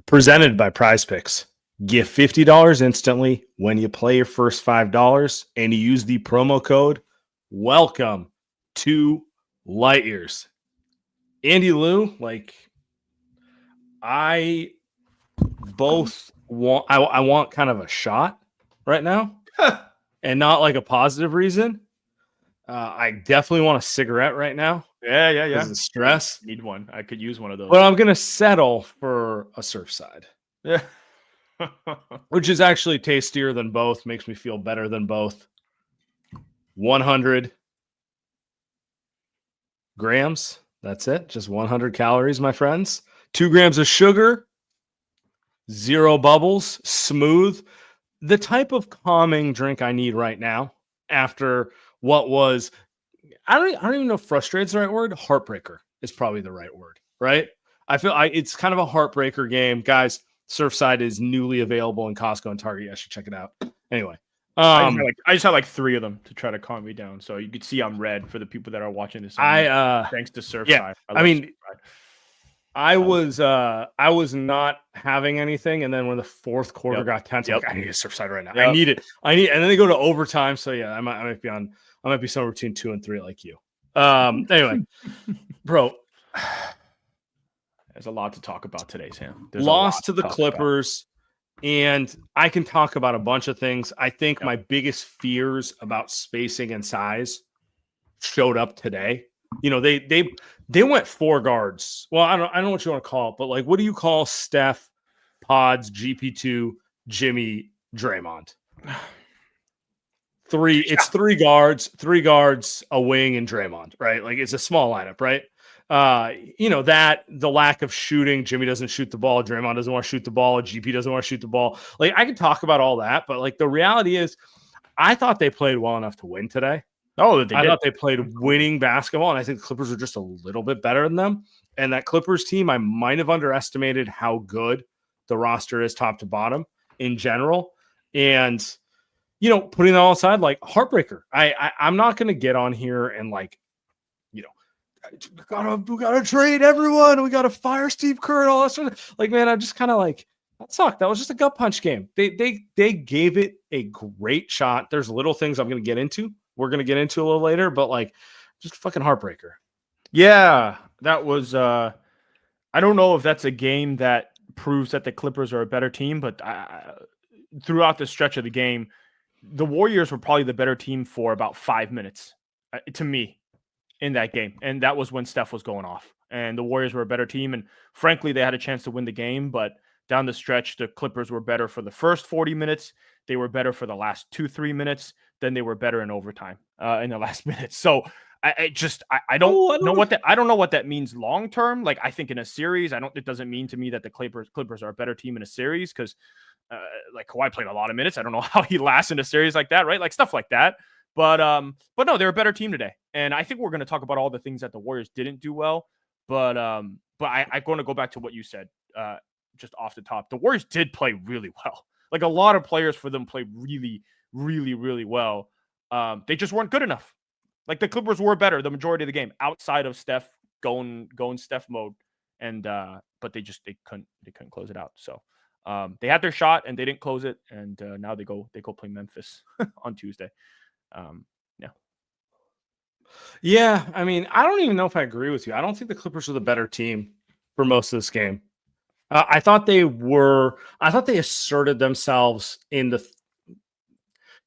Presented by Prize Picks. Get $50 instantly when you play your first $5 and you use the promo code WELCOME to Light Years. Andy Lou, I want kind of a shot right now and not like a positive reason. I definitely want a cigarette right now. Yeah. Because of stress. Need one. I could use one of those. But I'm going to settle for a Surfside. Yeah. Which is actually tastier than both. Makes me feel better than both. 100 grams. That's it. Just 100 calories, my friends. 2 grams of sugar. 0 bubbles. Smooth. The type of calming drink I need right now after what was, I don't even know if frustrated is the right word. Heartbreaker is probably the right word, right? I feel it's kind of a heartbreaker game. Guys, Surfside is newly available in Costco and Target. I should check it out. Anyway. I just had like 3 of them to try to calm me down. So you could see I'm red for the people that are watching this. Thanks to Surfside. Yeah, I was not having anything, and then when the fourth quarter got tense, I'm like, I need a Surfside right now. I need it. And then they go to overtime. So yeah, I might be somewhere between 2 and 3 like you. Anyway, bro. There's a lot to talk about today, Sam. Lost to the Clippers, and I can talk about a bunch of things. I think my biggest fears about spacing and size showed up today. You know, they went 4 guards. Well, I don't know what you want to call it, but like, what do you call Steph, Pods, GP2, Jimmy, Draymond? 3. It's 3 guards, a wing, and Draymond, right? Like, it's a small lineup, right? That the lack of shooting, Jimmy doesn't shoot the ball, Draymond doesn't want to shoot the ball, GP doesn't want to shoot the ball. Like, I could talk about all that, but like the reality is I thought they played well enough to win today. I thought they played winning basketball, and I think the Clippers are just a little bit better than them. And that Clippers team, I might have underestimated how good the roster is top to bottom in general. And, putting that all aside, like, heartbreaker. I'm not going to get on here and we gotta trade everyone. We gotta fire Steve Kerr and all that sort of. Like, man, I'm just kind of like, that sucked. That was just a gut punch game. They gave it a great shot. There's little things I'm gonna get into. We're gonna get into a little later, but like, just fucking heartbreaker. Yeah, that was. I don't know if that's a game that proves that the Clippers are a better team, but throughout the stretch of the game, the Warriors were probably the better team for about 5 minutes, to me, in that game. And that was when Steph was going off. And the Warriors were a better team. And frankly, they had a chance to win the game. But down the stretch, the Clippers were better for the first 40 minutes. They were better for the last 2-3 minutes. Then they were better in overtime in the last minute. So I don't know what that means long term. Like, I think in a series, it doesn't mean to me that the Clippers are a better team in a series because like Kawhi played a lot of minutes. I don't know how he lasts in a series like that, right? Like stuff like that. But no, they're a better team today. And I think we're going to talk about all the things that the Warriors didn't do well. But I'm going to go back to what you said just off the top. The Warriors did play really well. Like, a lot of players for them played really, really, really well. They just weren't good enough. Like, the Clippers were better the majority of the game outside of Steph going Steph mode. And but they couldn't close it out. So they had their shot and they didn't close it. And now they go play Memphis on Tuesday. Yeah, I mean, I don't even know if I agree with you. I don't think the Clippers were the better team for most of this game. I thought they asserted themselves in the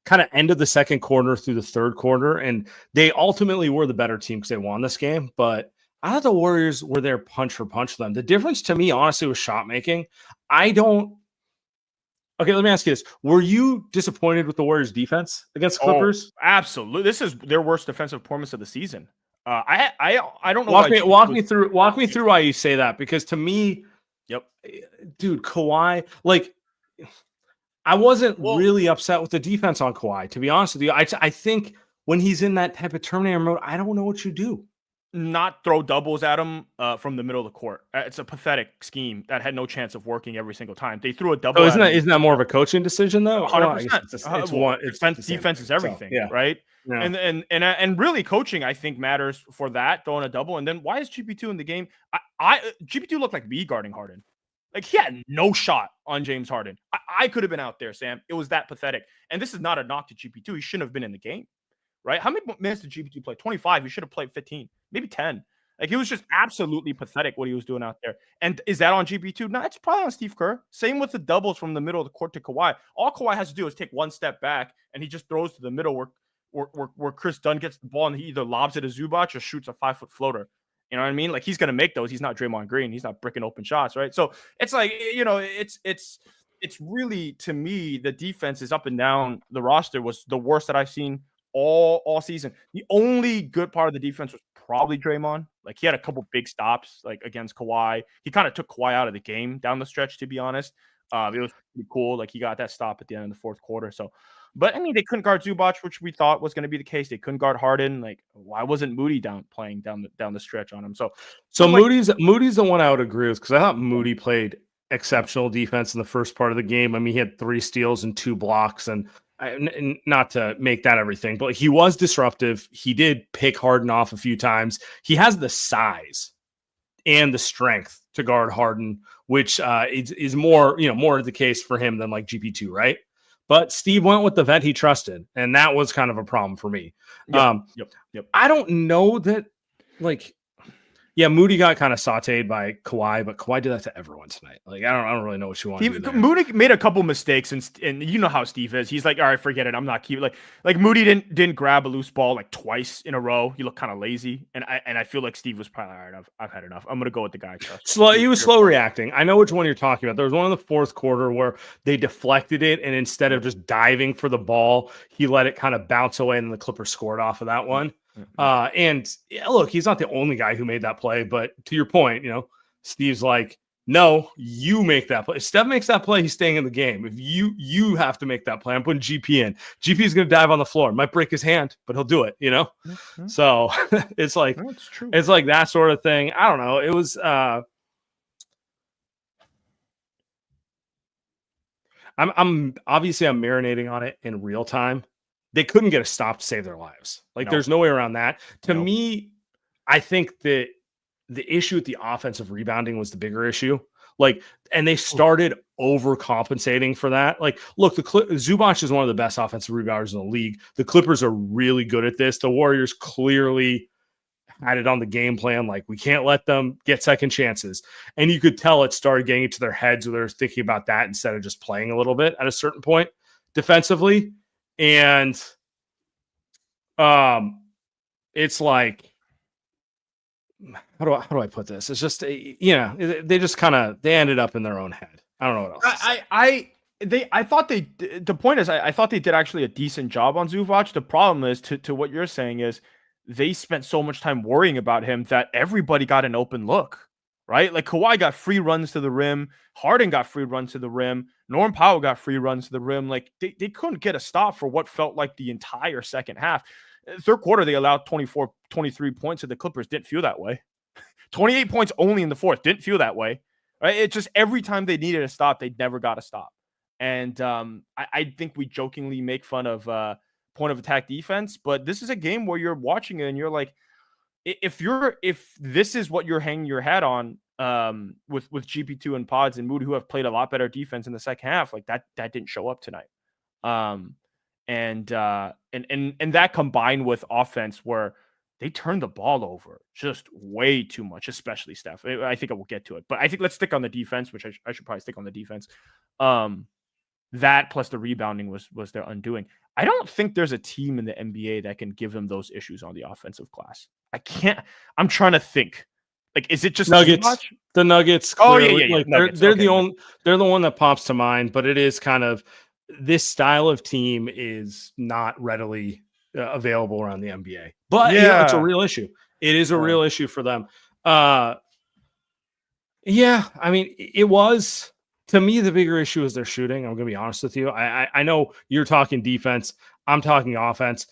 kind of end of the second quarter through the third quarter, and they ultimately were the better team because they won this game. But I thought the Warriors were there punch for punch for them. The difference to me, honestly, was shot making. Okay, let me ask you this. Were you disappointed with the Warriors' defense against the Clippers? Absolutely. This is their worst defensive performance of the season. I don't know. Walk me through why you say that, because to me, dude, Kawhi, like, I wasn't really upset with the defense on Kawhi, to be honest with you. I think when he's in that type of Terminator mode, I don't know what you do. Not throw doubles at him from the middle of the court. It's a pathetic scheme that had no chance of working every single time. They threw a double. So isn't that more of a coaching decision though? 100%. Defense is everything, right? Yeah. And really, coaching, I think, matters for that, throwing a double. And then why is GP2 in the game? GP2 looked like me guarding Harden. Like, he had no shot on James Harden. I could have been out there, Sam. It was that pathetic. And this is not a knock to GP2. He shouldn't have been in the game, right? How many minutes did GP2 play? 25. He should have played 15, maybe 10. Like, he was just absolutely pathetic what he was doing out there. And is that on GP2? No, it's probably on Steve Kerr. Same with the doubles from the middle of the court to Kawhi. All Kawhi has to do is take one step back, and he just throws to the middle where Chris Dunn gets the ball, and he either lobs it to Zubac or shoots a 5-foot floater. You know what I mean? Like, he's going to make those. He's not Draymond Green. He's not bricking open shots, right? So it's like, it's really, to me, the defense is up and down. The roster was the worst that I've seen all season. The only good part of the defense was probably Draymond. Like, he had a couple big stops, like against Kawhi. He kind of took Kawhi out of the game down the stretch, to be honest. It was pretty cool. Like, he got that stop at the end of the fourth quarter. So, but I mean, they couldn't guard Zubac, which we thought was going to be the case. They couldn't guard Harden. Like, why wasn't Moody playing down the stretch on him? So Moody's the one I would agree with, because I thought Moody played exceptional defense in the first part of the game. I mean, he had 3 steals and 2 blocks, and not to make that everything, but he was disruptive. He did pick Harden off a few times. He has the size and the strength to guard Harden, which is more the case for him than like GP2, right? But Steve went with the vet he trusted, and that was kind of a problem for me. Yep. I don't know that, like, yeah, Moody got kind of sauteed by Kawhi, but Kawhi did that to everyone tonight. Like, I don't really know what you want to do there. Moody made a couple mistakes, and you know how Steve is. He's like, all right, forget it. I'm not keeping like Moody didn't grab a loose ball like twice in a row. He looked kind of lazy, and I feel like Steve was probably, all right, I've had enough. I'm gonna go with the guy I trust. He was slow reacting. I know which one you're talking about. There was one in the fourth quarter where they deflected it, and instead of just diving for the ball, he let it kind of bounce away, and then the Clippers scored off of that one. And look, he's not the only guy who made that play, but to your point, Steve's like, no, you make that play. If Steph makes that play, he's staying in the game. If you have to make that play, I'm putting GP in. GP is going to dive on the floor. Might break his hand, but he'll do it, Mm-hmm. So it's like, it's like that sort of thing. I don't know. It was, I'm marinating on it in real time. They couldn't get a stop to save their lives. Like, there's no way around that. To me, I think that the issue with the offensive rebounding was the bigger issue. Like, and they started overcompensating for that. Like, look, Zubac is one of the best offensive rebounders in the league. The Clippers are really good at this. The Warriors clearly had it on the game plan. Like, we can't let them get second chances. And you could tell it started getting into their heads where they're thinking about that instead of just playing a little bit at a certain point defensively. And it's like, how do I put this? It's just, they just they ended up in their own head. I don't know what else. I thought the point is, I thought they did actually a decent job on Zubac. The problem is, to what you're saying, is they spent so much time worrying about him that everybody got an open look, right? Like, Kawhi got free runs to the rim. Harden got free runs to the rim. Norm Powell got free runs to the rim. Like, they couldn't get a stop for what felt like the entire second half. Third quarter, they allowed 23 points to the Clippers. Didn't feel that way. 28 points only in the fourth. Didn't feel that way. Right? It just, every time they needed a stop, they never got a stop. And I think we jokingly make fun of point of attack defense, but this is a game where you're watching it and you're like, if this is what you're hanging your hat on, with GP2 and Pods and Moody, who have played a lot better defense in the second half, like that didn't show up tonight. And that combined with offense where they turned the ball over just way too much, especially Steph. I think I will get to it, but I think let's stick on the defense, which I should probably stick on the defense. That plus the rebounding was their undoing. I don't think there's a team in the NBA that can give them those issues on the offensive glass. I'm trying to think. Like, is it just Nuggets? The Nuggets. Clearly. Oh yeah. Like, Nuggets. They're the one that pops to mind. But it is kind of, this style of team is not readily available around the NBA. But it's a real issue. It is a real issue for them. I mean, it was, to me, the bigger issue is their shooting. I'm going to be honest with you. I know you're talking defense. I'm talking offense.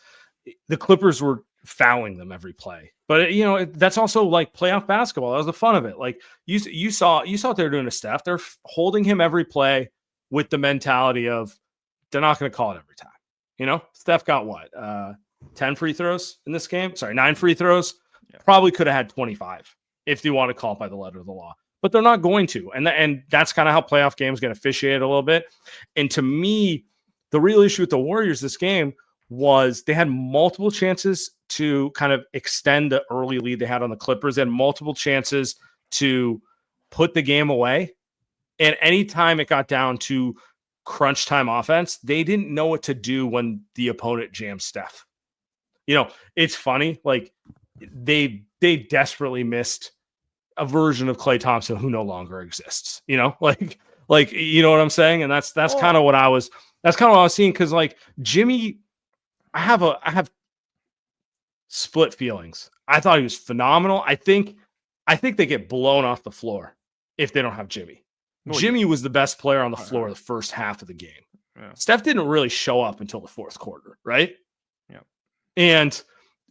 The Clippers were fouling them every play, but that's also like playoff basketball. That was the fun of it. Like, you saw what they were doing to Steph. They're holding him every play with the mentality of they're not going to call it every time. Steph got what, 10 free throws in this game? Sorry, 9 free throws. Probably could have had 25 if you want to call it by the letter of the law. but they're not going to. And that's kind of how playoff games get officiated a little bit. And to me, the real issue with the Warriors this game was they had multiple chances to kind of extend the early lead they had on the Clippers, and multiple chances to put the game away. And anytime it got down to crunch time offense, they didn't know what to do when the opponent jammed Steph. It's funny. Like they desperately missed a version of Klay Thompson who no longer exists. Like you know what I'm saying? And that's kind of what I was seeing. Cause like Jimmy, I have split feelings. I thought he was phenomenal. I think they get blown off the floor if they don't have Jimmy. Jimmy was the best player on the floor the first half of the game. Yeah. Steph didn't really show up until the fourth quarter, right? Yeah. And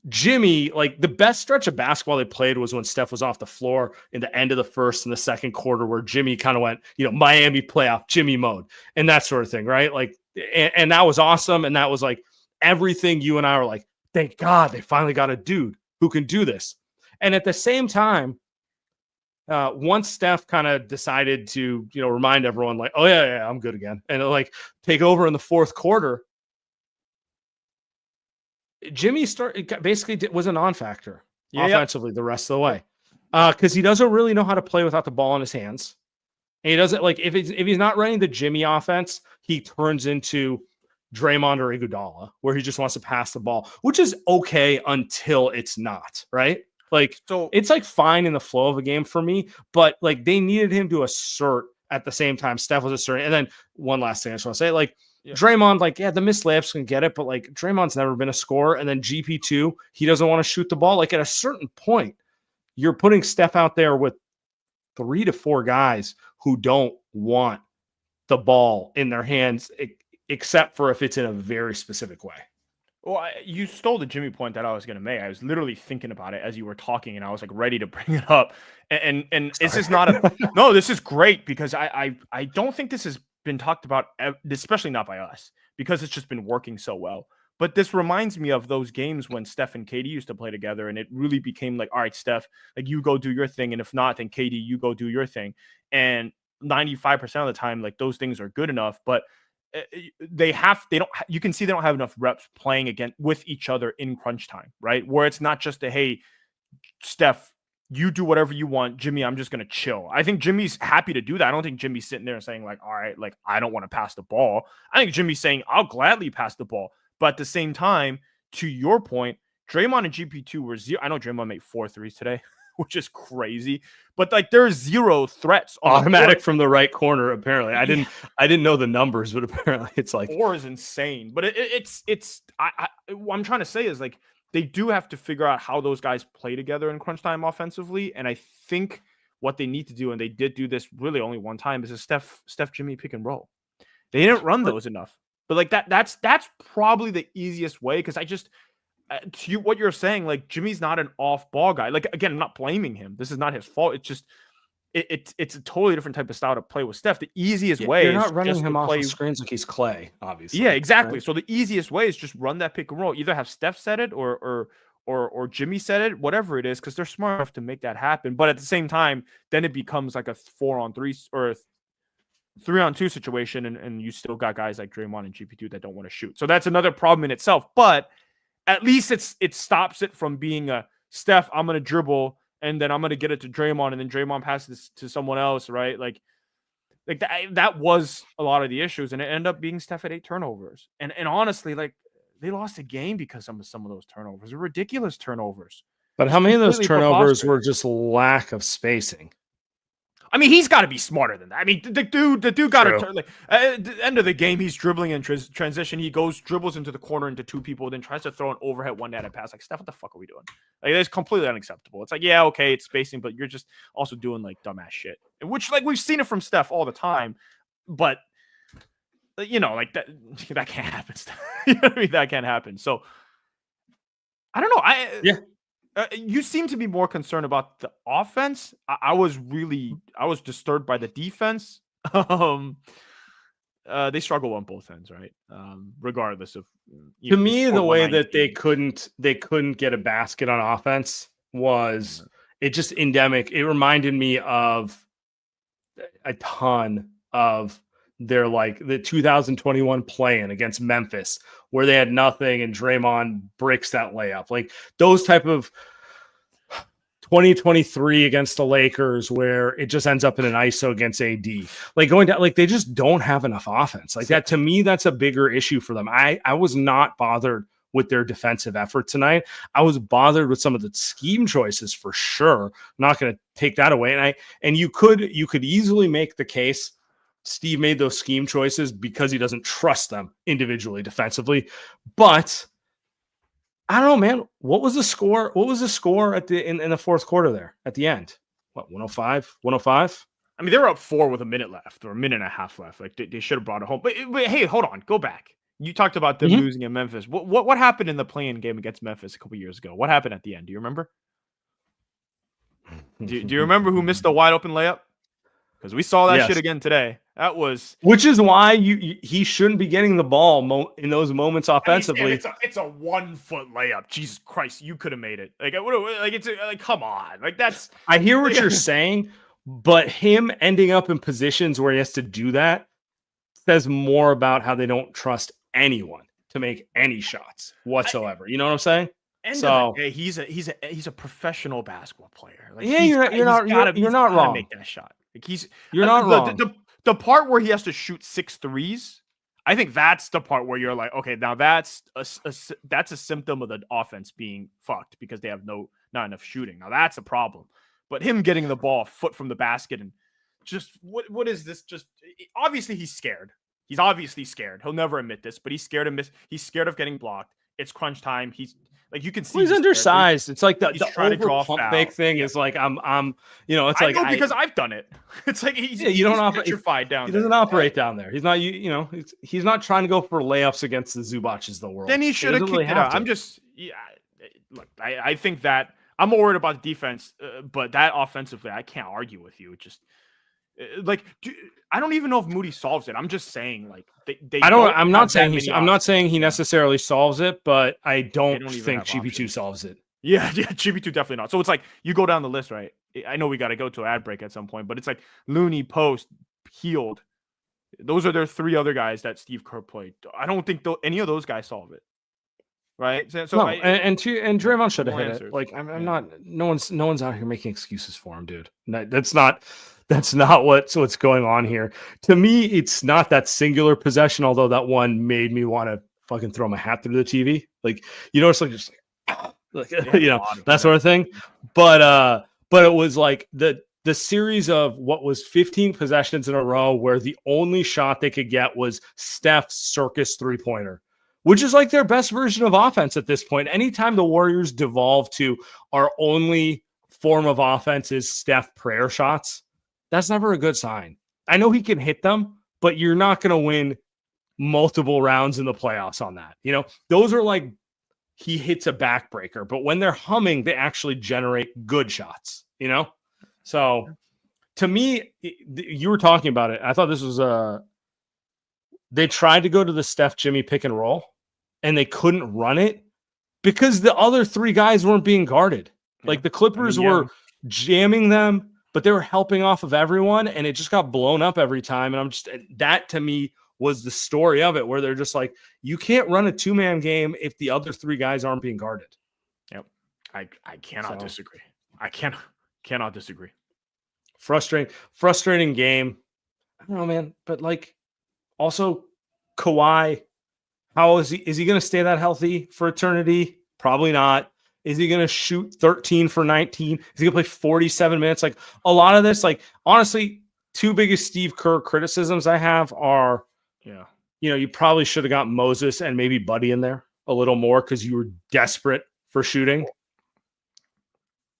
Jimmy, like the best stretch of basketball they played was when Steph was off the floor in the end of the first and the second quarter, where Jimmy kind of went, Miami playoff Jimmy mode and that sort of thing, right? Like, and that was awesome. And that was like everything you and I were like, thank God they finally got a dude who can do this. And at the same time, once Steph kind of decided to, remind everyone like, oh yeah, I'm good again, and like take over in the fourth quarter, Jimmy basically was a non-factor offensively the rest of the way, because he doesn't really know how to play without the ball in his hands. And he doesn't like if he's not running the Jimmy offense, he turns into Draymond or Iguodala, where he just wants to pass the ball, which is okay until it's not, right? Like, so it's like fine in the flow of a game for me, but like they needed him to assert at the same time. Steph was asserting. And then one last thing I just want to say, like Draymond, like, the missed layups can get it, but like Draymond's never been a scorer. And then GP2, he doesn't want to shoot the ball. Like at a certain point, you're putting Steph out there with 3 to 4 guys who don't want the ball in their hands, except for if it's in a very specific way. Well, you stole the Jimmy point that I was going to make. I was literally thinking about it as you were talking, and I was like ready to bring it up. And this is not no, this is great because I don't think this has been talked about, especially not by us, because it's just been working so well. But this reminds me of those games when Steph and KD used to play together, and it really became like, all right, Steph, like you go do your thing, and if not, then KD, you go do your thing. And 95% of the time, like those things are good enough, but you can see they don't have enough reps playing again with each other in crunch time, right? Where it's not just hey, Steph, you do whatever you want. Jimmy, I'm just going to chill. I think Jimmy's happy to do that. I don't think Jimmy's sitting there and saying like, all right, like I don't want to pass the ball. I think Jimmy's saying I'll gladly pass the ball. But at the same time, to your point, Draymond and GP2 were zero. I know Draymond made 4 threes today, which is crazy, but like there's 0 threats on automatic from the right corner. Apparently, I didn't know the numbers, but apparently it's like 4 is insane. But what I'm trying to say is like they do have to figure out how those guys play together in crunch time offensively. And I think what they need to do, and they did do this really only one time, is a Steph Jimmy pick and roll. They didn't run those enough, but like that's probably the easiest way, because I just. To you, what you're saying, like Jimmy's not an off-ball guy. Like again, I'm not blaming him. This is not his fault. It's just it's a totally different type of style to play with Steph. The easiest way you're is not running just him to off play the screens like he's Klay, obviously. Yeah, exactly. Right? So the easiest way is just run that pick and roll. Either have Steph set it or Jimmy set it, whatever it is, because they're smart enough to make that happen. But at the same time, then it becomes like a 4-on-3 or a 3-on-2 situation, and you still got guys like Draymond and GP2 that don't want to shoot. So that's another problem in itself. But at least it stops it from being a Steph, I'm going to dribble, and then I'm going to get it to Draymond, and then Draymond passes to someone else, right? Like that was a lot of the issues, and it ended up being Steph at 8 turnovers. And honestly, like they lost a game because of some of those turnovers. They're ridiculous turnovers. But how many of those turnovers were just lack of spacing? I mean, he's got to be smarter than that. I mean, the dude got to turn. Like, at the end of the game, he's dribbling in transition. He dribbles into the corner into 2 people, then tries to throw an overhead one-handed pass. Like, Steph, what the fuck are we doing? Like, that's completely unacceptable. It's like, yeah, okay, it's spacing, but you're just also doing like dumbass shit, which like we've seen it from Steph all the time. But like that can't happen. You know what I mean? That can't happen. So I don't know. You seem to be more concerned about the offense. I was disturbed by the defense. They struggle on both ends, right? Regardless of to me, the way that they couldn't get a basket on offense was it just endemic. It reminded me of a ton of their like the 2021 play-in against Memphis where they had nothing and Draymond breaks that layup. Like those type of 2023 against the Lakers where it just ends up in an ISO against AD. Like going down, like they just don't have enough offense. Like that to me, that's a bigger issue for them. I was not bothered with their defensive effort tonight. I was bothered with some of the scheme choices for sure. I'm not going to take that away. And you could easily make the case Steve made those scheme choices because he doesn't trust them individually defensively. But I don't know, man. What was the score? What was the score at the in the fourth quarter there at the end? What, 105? 105? I mean, they were up 4 with a minute left or a minute and a half left. Like they should have brought it home. But hey, hold on, go back. You talked about them losing in Memphis. What happened in the play-in game against Memphis a couple years ago? What happened at the end? Do you remember? Do you remember who missed the wide open layup? Because we saw that shit again today. That was, which is why he shouldn't be getting the ball in those moments offensively. I mean, it's a 1 foot layup. Jesus Christ, you could have made it. Like come on, like that's. I hear what you're saying, but him ending up in positions where he has to do that says more about how they don't trust anyone to make any shots whatsoever. You know what I'm saying? So he's a professional basketball player. Like, yeah, you're not wrong. Make that shot. Like you're not wrong. The part where he has to shoot 6 threes, I think that's the part where you're like, okay, now that's a symptom of the offense being fucked because they have not enough shooting. Now that's a problem. But him getting the ball a foot from the basket and just what is this? Just obviously he's scared. He's obviously scared. He'll never admit this, but he's scared of He's scared of getting blocked. It's crunch time. He's like, you can see he's undersized. It's like the trying to draw pump fake thing is like I'm it's like because I've done it. It's like you don't operate down. He doesn't operate down there. He's not he's not trying to go for layups against the Zubac's of the world. Then he should have kicked it out. I'm just look. I think that I'm more worried about the defense, but that offensively, I can't argue with you. It just I don't even know if Moody solves it. I'm just saying, like I'm not saying he necessarily solves it, but I don't think GP2 solves it. Yeah, GP2 definitely not. So it's like you go down the list, right? I know we got to go to an ad break at some point, but it's like Looney, Post, Healed. Those are their 3 other guys that Steve Kerr played. I don't think any of those guys solve it. Right. So no, and Draymond should have hit it. Like I'm not. No one's out here making excuses for him, dude. That's not what's going on here. To me, it's not that singular possession. Although that one made me want to fucking throw my hat through the TV. Like it's like just like that sort of thing. But it was like the series of what was 15 possessions in a row where the only shot they could get was Steph's circus 3-pointer. Which is like their best version of offense at this point. Anytime the Warriors devolve to our only form of offense is Steph prayer shots, that's never a good sign. I know he can hit them, but you're not going to win multiple rounds in the playoffs on that. Those are like he hits a backbreaker, but when they're humming, they actually generate good shots, So to me, you were talking about it. I thought this was they tried to go to the Steph Jimmy pick and roll and they couldn't run it because the other 3 guys weren't being guarded. Like the Clippers were jamming them, but they were helping off of everyone and it just got blown up every time. And that to me was the story of it where they're just like, you can't run a 2-man game if the other 3 guys aren't being guarded. Yep. I cannot disagree. I cannot disagree. Frustrating game. I don't know, man, but like, also, Kawhi, how is he going to stay that healthy for eternity? Probably not. Is he going to shoot 13 for 19? Is he going to play 47 minutes? Like a lot of this, like honestly, 2 biggest Steve Kerr criticisms I have are, you probably should have got Moses and maybe Buddy in there a little more because you were desperate for shooting.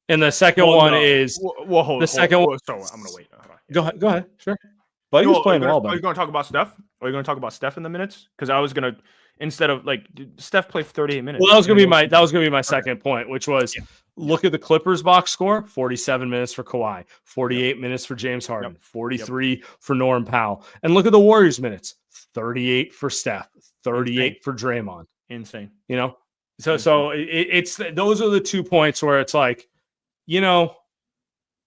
And the second one is I'm going to wait. Go ahead. Sure. Buddy was playing well, though. Are you going to talk about Steph? Are you going to talk about Steph in the minutes? Because I was going to, instead of like, Steph played 38 minutes. Well, that was going to be my second point, which was look at the Clippers box score: 47 minutes for Kawhi, 48 minutes for James Harden, 43 for Norm Powell, and look at the Warriors minutes: 38 for Steph, 38 for Draymond. Insane. So it's those are the 2 points where it's like,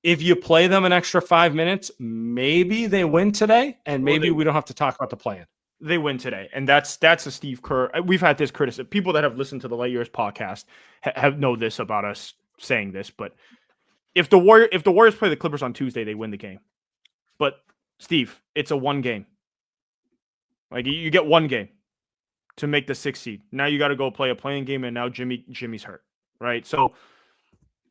if you play them an extra 5 minutes, maybe they win today, and maybe we don't have to talk about the plan. They win today, and that's a Steve Kerr. We've had this criticism. People that have listened to the Light Years podcast have know this about us saying this. But if the Warriors play the Clippers on Tuesday, they win the game. But Steve, it's a one game. Like you get one game to make the 6th seed. Now you got to go play a playing game, and now Jimmy's hurt, right? So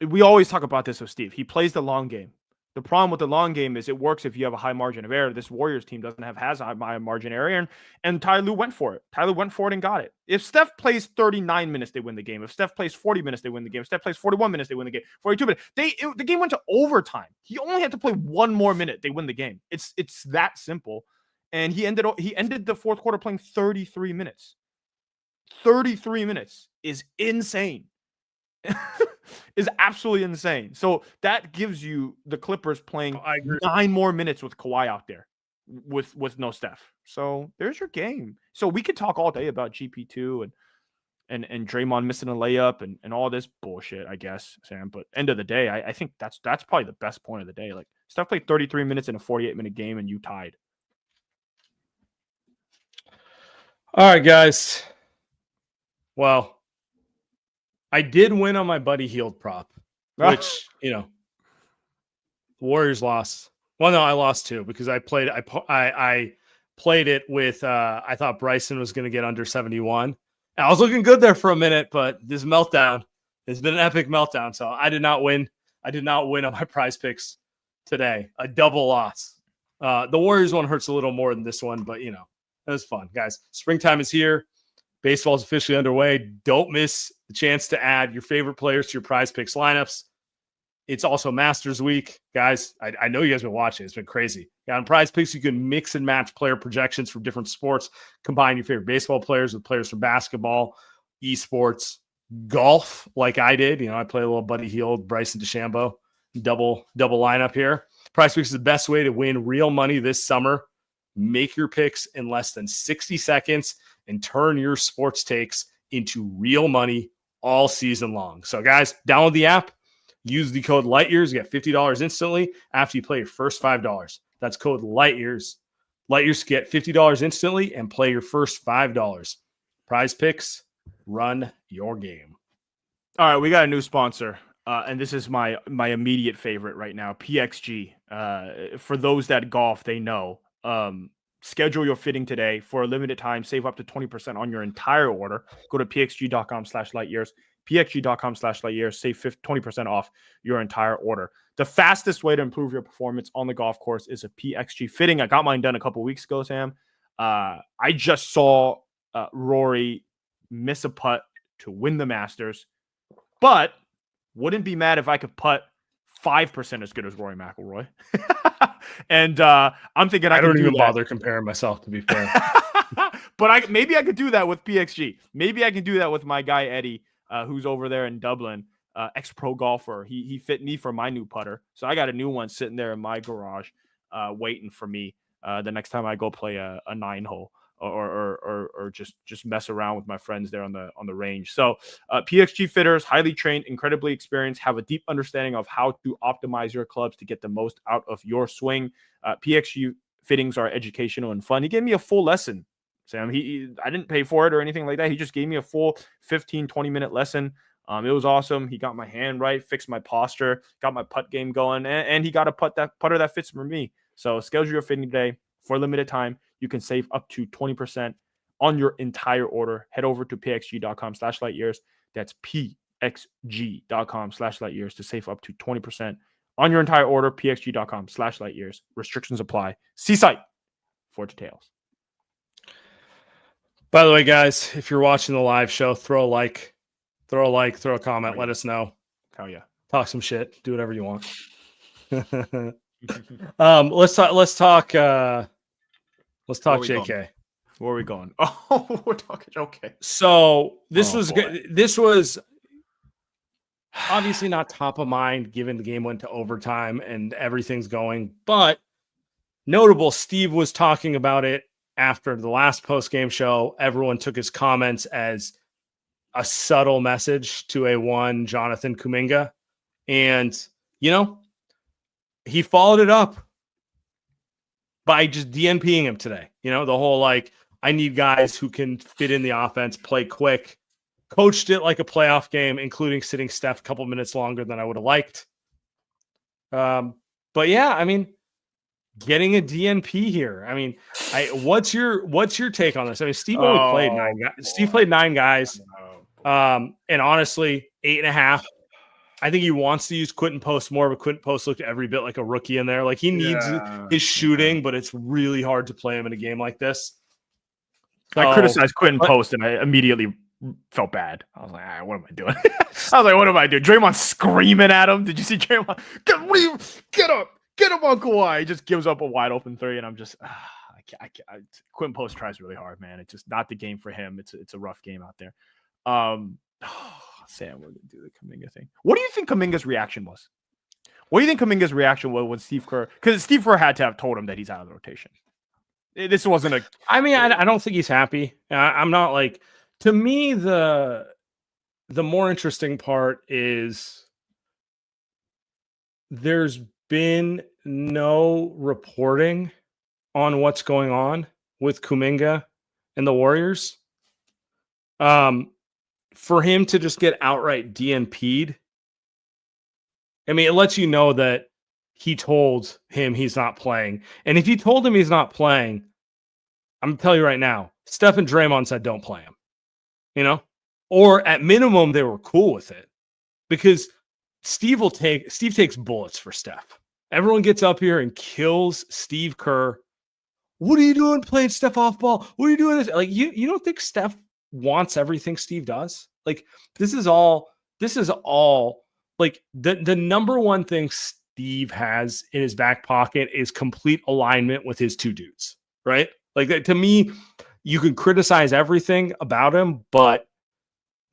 we always talk about this with Steve. He plays the long game. The problem with the long game is it works if you have a high margin of error. This Warriors team has a high margin of error, and Ty Lue went for it. Tyler went for it and got it. If Steph plays 39 minutes, they win the game. If Steph plays 40 minutes, they win the game. If Steph plays 41 minutes, they win the game. 42 minutes. The game went to overtime. He only had to play one more minute. They win the game. It's that simple. And he ended the fourth quarter playing 33 minutes. 33 minutes is insane. Is absolutely insane. So that gives you the Clippers playing 9 more minutes with Kawhi out there with no Steph. So there's your game. So we could talk all day about GP2 and Draymond missing a layup and all this bullshit, I guess, Sam. But end of the day, I think that's probably the best point of the day. Like Steph played 33 minutes in a 48-minute game and you tied. All right, guys. Well, I did win on my Buddy Hield prop, which, the Warriors lost. Well, no, I lost too because I played it with, I thought Bryson was going to get under 71. And I was looking good there for a minute, but this meltdown has been an epic meltdown. So I did not win. I did not win on my prize picks today. A double loss. The Warriors one hurts a little more than this one, but, it was fun. Guys, springtime is here. Baseball is officially underway. Don't miss the chance to add your favorite players to your prize picks lineups. It's also Masters Week. Guys, I know you guys have been watching. It's been crazy. On prize picks, you can mix and match player projections from different sports. Combine your favorite baseball players with players from basketball, esports, golf, like I did. I play a little Buddy Hield, Bryson DeChambeau, double lineup here. Prize picks is the best way to win real money this summer. Make your picks in less than 60 seconds and turn your sports takes into real money all season long. So, guys, download the app. Use the code LIGHTYEARS. You get $50 instantly after you play your first $5. That's code LIGHTYEARS. LIGHTYEARS get $50 instantly and play your first $5. Prize picks, run your game. All right, we got a new sponsor. And this is my immediate favorite right now, PXG. For those that golf, they know. Schedule your fitting today for a limited time. Save up to 20% on your entire order. Go to pxg.com/lightyears. pxg.com/lightyears. Save 20% off your entire order. The fastest way to improve your performance on the golf course is a PXG fitting. I got mine done a couple weeks ago, Sam. I just saw Rory miss a putt to win the Masters, but wouldn't be mad if I could putt 5% as good as Rory McIlroy. And I'm thinking I don't even bother comparing myself, to be fair. But maybe I could do that with PXG. Maybe I can do that with my guy Eddie, who's over there in Dublin, ex-pro golfer. He fit me for my new putter, so I got a new one sitting there in my garage, waiting for me the next time I go play a 9-hole or just mess around with my friends there on the range. So PXG fitters, highly trained, incredibly experienced, have a deep understanding of how to optimize your clubs to get the most out of your swing. PXG fittings are educational and fun. He gave me a full lesson, Sam. I didn't pay for it or anything like that. He just gave me a full 15-20 minute lesson. It was awesome. He got my hand right, fixed my posture, got my putt game going, and he got a putter that fits for me. So schedule your fitting today. For a limited time, you can save up to 20% on your entire order. Head over to pxg.com/lightyears. That's pxg.com/lightyears to save up to 20% on your entire order. pxg.com/lightyears. Restrictions apply. See site for details. By the way, guys, if you're watching the live show, throw a like, throw a comment. Let us know. Hell yeah. Talk some shit. Do whatever you want. Let's talk JK. Where are we going? Oh, we're talking okay. So this was good. This was obviously not top of mind given the game went to overtime and everything's going, but notable. Steve was talking about it after the last post-game show. Everyone took his comments as a subtle message to a one Jonathan Kuminga. And, he followed it up by just DNPing him today. You know, the whole like, I need guys who can fit in the offense, play quick. Coached it like a playoff game, including sitting Steph a couple minutes longer than I would have liked. But yeah, I mean, getting a DNP here. I mean, what's your take on this? I mean, Steve only played 9 guys. Steve played 9 guys. And honestly, 8.5. I think he wants to use Quentin Post more, but Quentin Post looked every bit like a rookie in there. Like he needs his shooting, but it's really hard to play him in a game like this. So, I criticized Quentin Post, and I immediately felt bad. I was like, what am I doing? What am I doing? Draymond screaming at him. Did you see Draymond? Get up on Kawhi. He just gives up a wide open 3, and I'm just, I can't. Quentin Post tries really hard, man. It's just not the game for him. It's a rough game out there. Sam, we're gonna do the Kuminga thing. What do you think Kuminga's reaction was? What do you think Kuminga's reaction was when Steve Kerr? Because Steve Kerr had to have told him that he's out of the rotation. This wasn't a. I mean, I don't think he's happy. I'm not like. To me, the more interesting part is there's been no reporting on what's going on with Kuminga and the Warriors. For him to just get outright DNP'd, I mean, it lets you know that he told him he's not playing. And if he told him he's not playing, I'm going to tell you right now, Steph and Draymond said don't play him. You know? Or at minimum, they were cool with it. Because Steve takes bullets for Steph. Everyone gets up here and kills Steve Kerr. What are you doing playing Steph off ball? What are you doing? Like, you don't think Steph wants everything Steve does? Like, this is all like the number one thing Steve has in his back pocket is complete alignment with his 2 dudes, right? Like, to me, you can criticize everything about him, but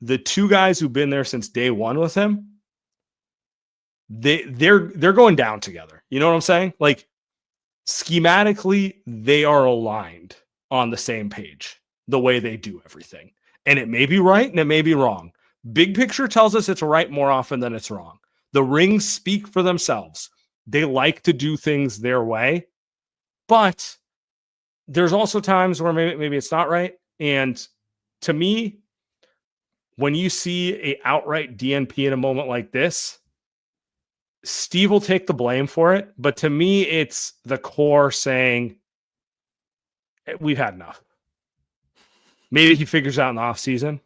the 2 guys who've been there since day one with him, they're going down together. You know what I'm saying? Like, schematically, they are aligned on the same page, the way they do everything. And it may be right and it may be wrong. Big picture tells us it's right more often than it's wrong. The rings speak for themselves. They like to do things their way, but there's also times where maybe it's not right. And to me, when you see a outright DNP in a moment like this, Steve will take the blame for it. But to me, it's the core saying, we've had enough. Maybe he figures out in the offseason.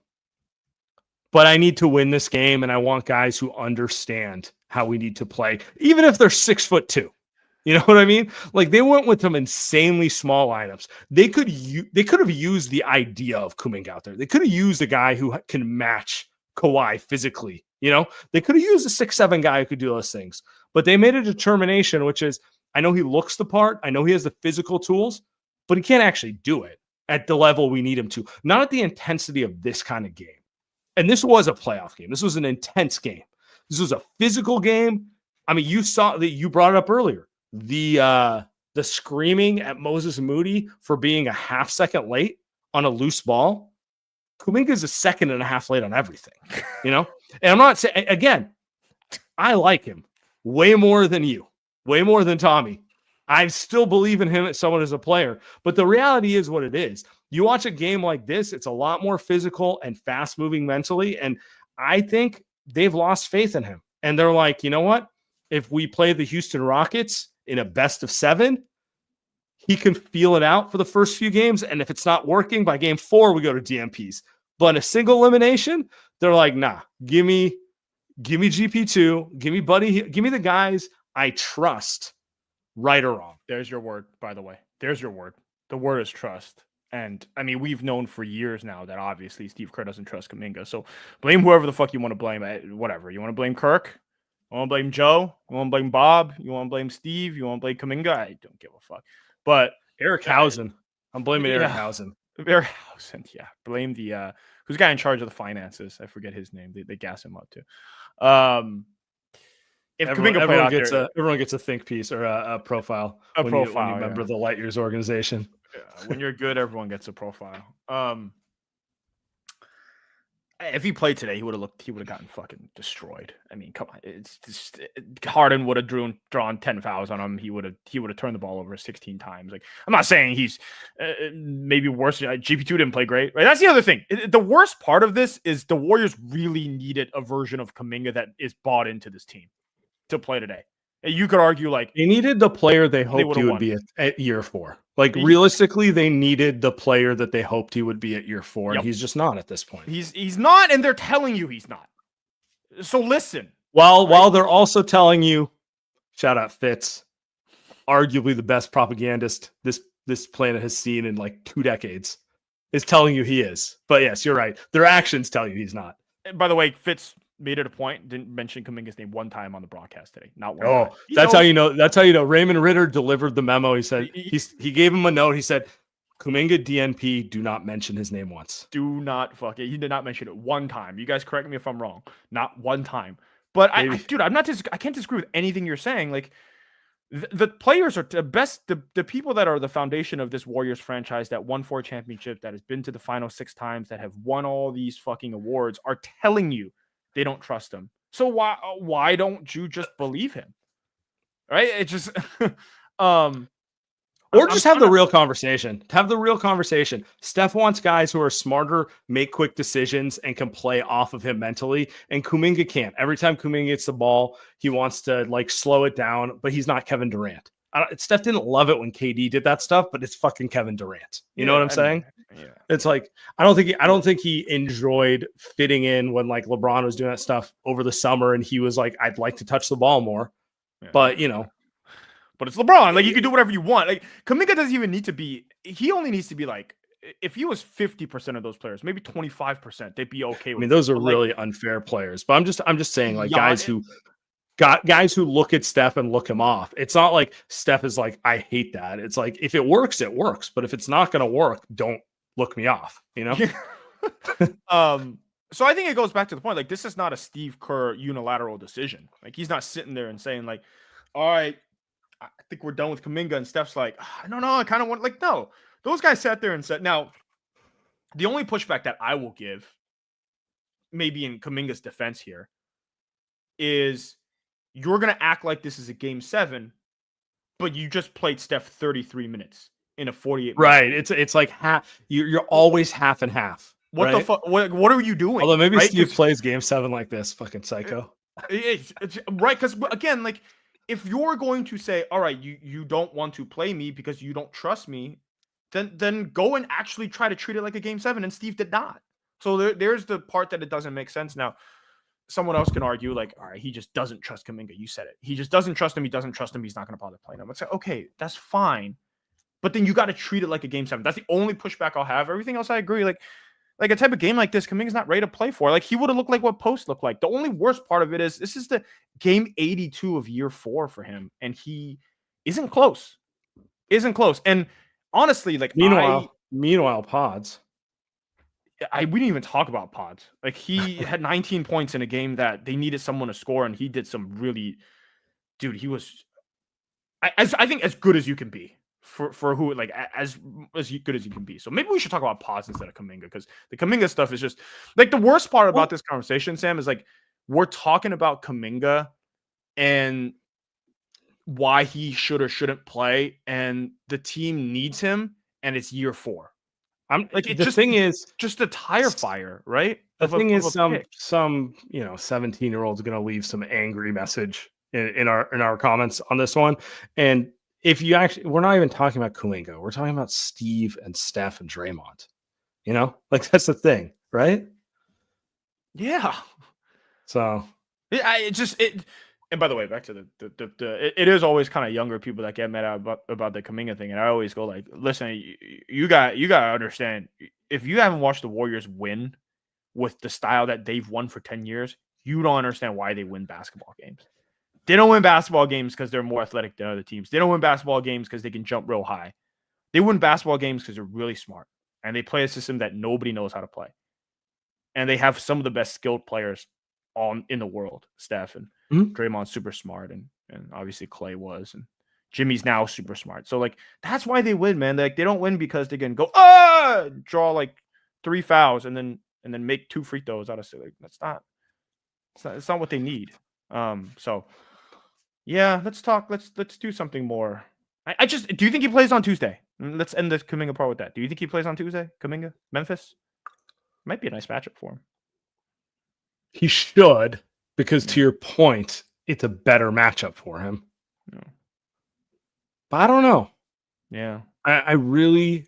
But I need to win this game, and I want guys who understand how we need to play, even if they're 6'2". You know what I mean? Like, they went with some insanely small lineups. They could have used the idea of Kuminga out there. They could have used a guy who can match Kawhi physically. You know, they could have used a 6'7" guy who could do those things. But they made a determination, which is, I know he looks the part. I know he has the physical tools, but he can't actually do it at the level we need him to. Not at the intensity of this kind of game. And this was a playoff game. This was an intense game. This was a physical game. I mean, you saw that, you brought it up earlier. The screaming at Moses Moody for being a half second late on a loose ball. Kuminga is a second and a half late on everything, you know? And I'm not saying, again, I like him way more than you, way more than Tommy. I still believe in him as someone as a player, but the reality is what it is. You watch a game like this, it's a lot more physical and fast moving mentally. And I think they've lost faith in him. And they're like, you know what? If we play the Houston Rockets in a best of 7, he can feel it out for the first few games. And if it's not working, by game 4, we go to DMPs. But in a single elimination, they're like, nah, give me GP2, give me Buddy, give me the guys I trust, right or wrong. There's your word, by the way. There's your word. The word is trust. And I mean, we've known for years now that obviously Steve Kerr doesn't trust Kuminga. So blame whoever the fuck you want to blame. Whatever. You want to blame Kirk? You want to blame Joe? You want to blame Bob? You want to blame Steve? You want to blame Kuminga? I don't give a fuck. But Eric Hausen. I'm blaming Eric Hausen. Eric Hausen, yeah. Blame the who's the guy in charge of the finances? I forget his name. They gas him up too. If everyone gets a think piece or a profile. When you remember the Light Years organization. Yeah, when you're good, everyone gets a profile. If he played today, he would have gotten fucking destroyed. I mean, come on, it's just Harden would have drawn 10 fouls on him. He would have turned the ball over 16 times. Like, I'm not saying he's maybe worse. GP2 didn't play great, right? That's the other thing. The worst part of this is the Warriors really needed a version of Kuminga that is bought into this team to play today. You could argue like they needed the player they hoped he would be at year 4. Like realistically, they needed the player that they hoped he would be at year 4, and he's just not at this point. He's not, and they're telling you he's not. So listen. While they're also telling you, shout out Fitz, arguably the best propagandist this planet has seen in like 2 decades, is telling you he is. But yes, you're right. Their actions tell you he's not. And by the way, Fitz made it a point, didn't mention Kuminga's name one time on the broadcast today. Not one time. That's how you know. That's how you know. Raymond Ritter delivered the memo. He said he gave him a note. He said, Kuminga DNP, do not mention his name once. Do not fuck it. He did not mention it one time. You guys correct me if I'm wrong. Not one time. But dude, I can't disagree with anything you're saying. Like the players are the best. The people that are the foundation of this Warriors franchise that won 4 championships, that has been to the final 6 times, that have won all these fucking awards, are telling you they don't trust him. So why don't you just believe him? Right? It just or just have the real conversation. Have the real conversation. Steph wants guys who are smarter, make quick decisions, and can play off of him mentally. And Kuminga can't. Every time Kuminga gets the ball, he wants to like slow it down, but he's not Kevin Durant. Steph didn't love it when KD did that stuff, but it's fucking Kevin Durant. You know what I'm saying? Yeah. It's like I don't think he enjoyed fitting in when like LeBron was doing that stuff over the summer, and he was like, I'd like to touch the ball more, but you know. But it's LeBron. Like, you can do whatever you want. Like, Kuminga doesn't even need to be. He only needs to be like, if he was 50% of those players, maybe 25%, they'd be okay with. I mean, those are really unfair players. But I'm just saying, like, guys who look at Steph and look him off. It's not like Steph is like, I hate that. It's like, if it works, it works. But if it's not going to work, don't look me off. You know. So I think it goes back to the point. Like, this is not a Steve Kerr unilateral decision. Like, he's not sitting there and saying like, all right, I think we're done with Kuminga, and Steph's like, I don't know, I kind of want, like, no. Those guys sat there and said, now, the only pushback that I will give, maybe in Kuminga's defense here, is you're going to act like this is a game 7, but you just played Steph 33 minutes in a 48 right. It's like half. You're always half and half. What the fuck? What are you doing? Although maybe Steve plays game 7 like this, fucking psycho. It's right, because again, like, if you're going to say, all right, you don't want to play me because you don't trust me, then go and actually try to treat it like a game 7. And Steve did not. So there's the part that it doesn't make sense. Now, someone else can argue like, all right, he just doesn't trust Kuminga. You said it. He just doesn't trust him. He doesn't trust him. He's not going to bother playing him. It's like, okay, that's fine. But then you got to treat it like a game 7. That's the only pushback I'll have. Everything else I agree. Like a type of game like this, Kuminga's not ready to play for. Like, he would have looked like what Post looked like. The only worst part of it is this is the game 82 of year 4 for him, and he isn't close. And honestly, like, meanwhile, Pods. We didn't even talk about Pods. Like, he had 19 points in a game that they needed someone to score, and he did some really, dude. He was, I think, as good as you can be. For who, like, as good as you can be. So maybe we should talk about Pods instead of Kuminga, because the Kuminga stuff is just like the worst part about this conversation, Sam, is like we're talking about Kuminga and why he should or shouldn't play, and the team needs him, and it's year 4. I'm like, the thing is just a tire fire, right? The thing is, some 17-year-old's gonna leave some angry message in our comments on this one, and if you actually, we're not even talking about Kuminga. We're talking about Steve and Steph and Draymond. You know, like, that's the thing, right? Yeah. So and by the way, back to it is always kind of younger people that get mad about the Kuminga thing, and I always go like, listen, you got to understand, if you haven't watched the Warriors win with the style that they've won for 10 years, you don't understand why they win basketball games. They don't win basketball games because they're more athletic than other teams. They don't win basketball games because they can jump real high. They win basketball games because they're really smart, and they play a system that nobody knows how to play. And they have some of the best skilled players in the world. Steph and Draymond's super smart, and obviously Clay was, and Jimmy's now super smart. So, like, that's why they win, man. Like, they don't win because they can go draw like 3 fouls and then and then make 2 free throws out of it. Like, it's not what they need. So yeah, let's talk. Let's do something more. Do you think he plays on Tuesday? Let's end the Kuminga part with that. Do you think he plays on Tuesday? Kuminga, Memphis? Might be a nice matchup for him. He should, because to your point, it's a better matchup for him. Yeah. But I don't know. Yeah. I really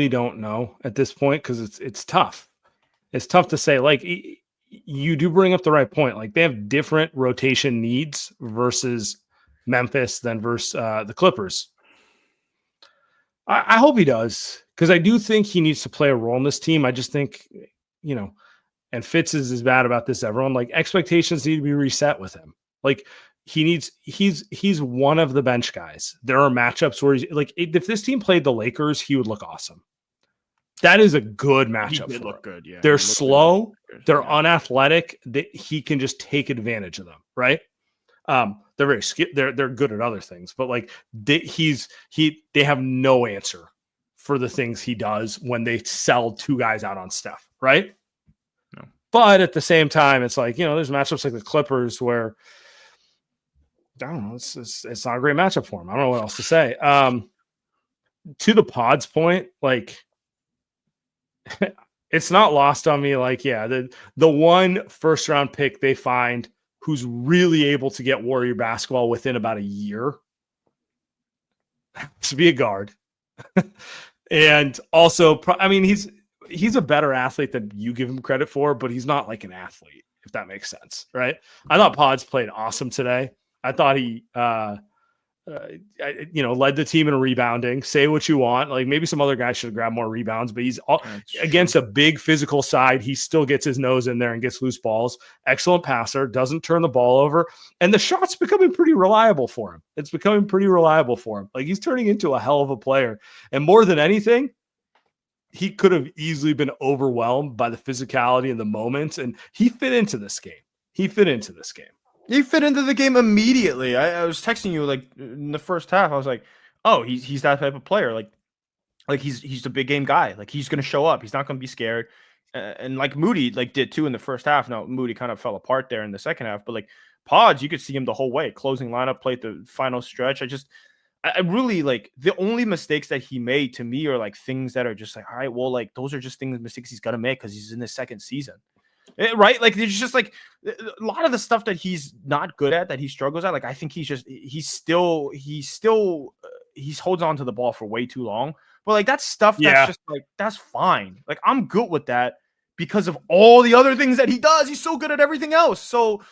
don't know at this point, because it's tough. It's tough to say. Like, you do bring up the right point. Like, they have different rotation needs versus Memphis than versus the Clippers. I hope he does, because I do think he needs to play a role in this team. I just think, and Fitz is as bad about this as everyone. Like, expectations need to be reset with him. Like, he's one of the bench guys. There are matchups where he's like, if this team played the Lakers, he would look awesome. That is a good matchup. He did look good. Yeah, they're slow. They're unathletic. He can just take advantage of them. Right. They're very they're good at other things, but like they have no answer for the things he does when they sell 2 guys out on Steph. Right. No. But at the same time, it's like, there's matchups like the Clippers where, I don't know, it's not a great matchup for him. I don't know what else to say. To the Pod's point, like, it's not lost on me. Like, yeah, the one first round pick they find who's really able to get Warrior basketball within about a year to be a guard. And also, I mean, he's a better athlete than you give him credit for, but he's not like an athlete, if that makes sense. Right. I thought Pods played awesome today. I thought he, led the team in rebounding. Say what you want. Like, maybe some other guys should grab more rebounds, but he's against a big physical side. He still gets his nose in there and gets loose balls. Excellent passer, doesn't turn the ball over. And the shot's becoming pretty reliable for him. It's becoming pretty reliable for him. Like, he's turning into a hell of a player. And more than anything, he could have easily been overwhelmed by the physicality and the moments. And he fit into this game. He fit into the game immediately. I was texting you like in the first half. I was like, "Oh, he's that type of player. Like he's a big game guy. Like, he's going to show up. He's not going to be scared." And like Moody did too in the first half. Now Moody kind of fell apart there in the second half, but like Pods, you could see him the whole way. Closing lineup, played the final stretch. I really like the only mistakes that he made to me are like things that are just like, all right, well, like those are just mistakes he's got to make because he's in his second season. Right? Like, it's just like a lot of the stuff that he's not good at, that he struggles at. Like, I think he holds on to the ball for way too long. But like, that's stuff that's just like, that's fine. Like, I'm good with that because of all the other things that he does. He's so good at everything else. So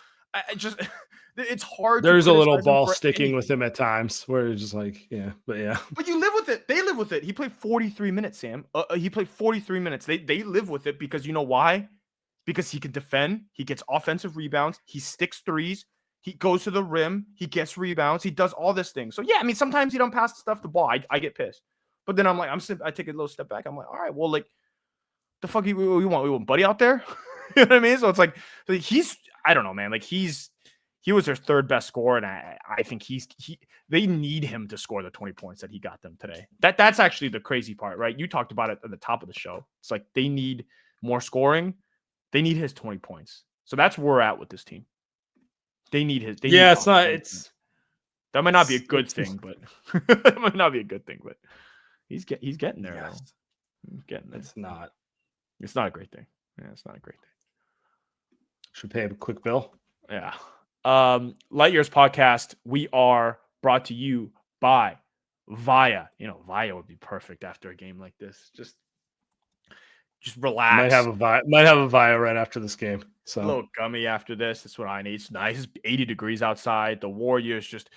it's hard. There's a little ball sticking with him at times where it's just like, but you live with it. They live with it. He played 43 minutes, Sam. He played 43 minutes. They live with it because you know why? Because he can defend, he gets offensive rebounds, he sticks threes, he goes to the rim, he gets rebounds, he does all this thing. So yeah, I mean, sometimes you don't pass the ball. I get pissed, but then I'm like, I take a little step back. I'm like, all right, well, like, the fuck we want Buddy out there, you know what I mean? So it's like I don't know, man. Like, he was their 3rd best scorer, and I think they need him to score the 20 points that he got them today. That's actually the crazy part, right? You talked about it at the top of the show. It's like they need more scoring. They need his 20 points. So that's where we're at with this team. They need his. That might not be a good thing, but that might not be a good thing, but he's getting there. Yes. He's getting there. It's not a great thing. Yeah, it's not a great thing. Should pay a quick bill. Yeah. Light Years Podcast, we are brought to you by Vaia. Vaia would be perfect after a game like this. Just relax. Might have a Vaia right after this game. So a little gummy after this. That's what I need. It's nice. It's 80 degrees outside. The Warriors just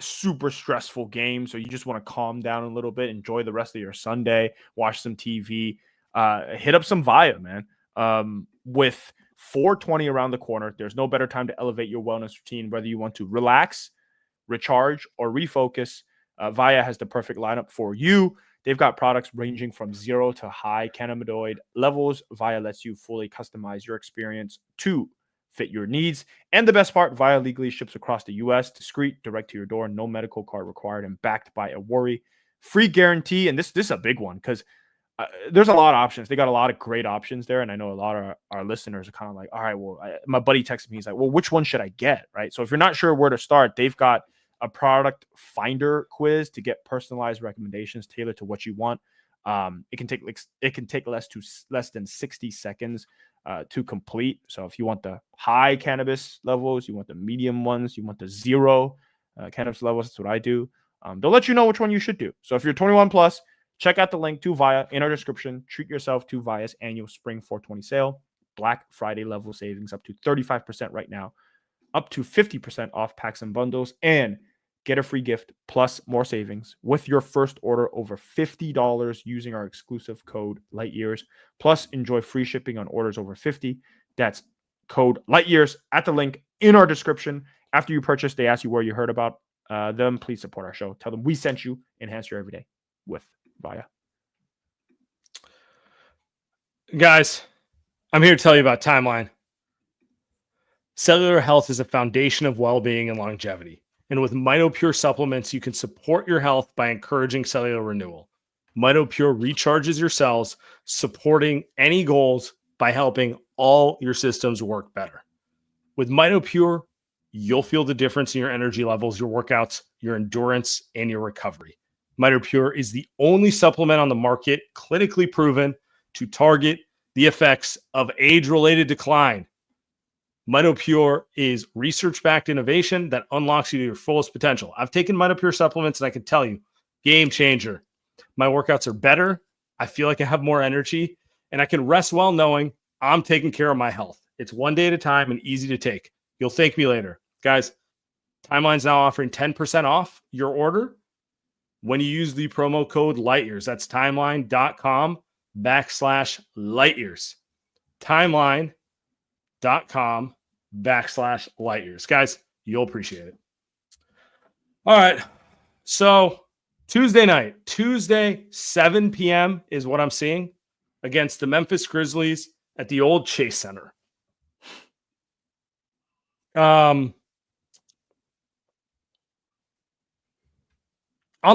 super stressful game. So you just want to calm down a little bit, enjoy the rest of your Sunday, watch some TV, hit up some Vaia, man. With 420 around the corner, there's no better time to elevate your wellness routine, whether you want to relax, recharge, or refocus. Vaia has the perfect lineup for you. They've got products ranging from 0 to high cannabinoid levels. Vaia lets you fully customize your experience to fit your needs. And the best part, Vaia legally ships across the U.S. discreet, direct to your door, no medical card required, and backed by a worry-free guarantee. And this is a big one because there's a lot of options. They got a lot of great options there. And I know a lot of our listeners are kind of like, all right, well, my buddy texted me. He's like, well, which one should I get? Right. So if you're not sure where to start, they've got a product finder quiz to get personalized recommendations tailored to what you want. It can take less than 60 seconds to complete. So if you want the high cannabis levels, you want the medium ones, you want the zero cannabis levels, that's what I do. They'll let you know which one you should do. So if you're 21 plus, check out the link to Vaia in our description. Treat yourself to Vaia's annual Spring 420 sale. Black Friday level savings up to 35% right now, up to 50% off packs and bundles, and get a free gift plus more savings with your first order over $50 using our exclusive code LightYears. Plus, enjoy free shipping on orders over 50. That's code LightYears at the link in our description. After you purchase, they ask you where you heard about them. Please support our show. Tell them we sent you. Enhance your everyday with Vaia. Guys, I'm here to tell you about Timeline. Cellular health is a foundation of well-being and longevity. And with MitoPure supplements, you can support your health by encouraging cellular renewal. MitoPure recharges your cells, supporting any goals by helping all your systems work better. With MitoPure, you'll feel the difference in your energy levels, your workouts, your endurance, and your recovery. MitoPure is the only supplement on the market clinically proven to target the effects of age-related decline. MitoPure is research-backed innovation that unlocks you to your fullest potential. I've taken MitoPure supplements, and I can tell you, game changer. My workouts are better. I feel like I have more energy, and I can rest well knowing I'm taking care of my health. It's one day at a time and easy to take. You'll thank me later. Guys, Timeline's now offering 10% off your order when you use the promo code LightYears. That's timeline.com/LightYears. Timeline.com/LightYears. Guys, you'll appreciate it. All right. So Tuesday night, 7 p.m. is what I'm seeing against the Memphis Grizzlies at the old Chase Center. On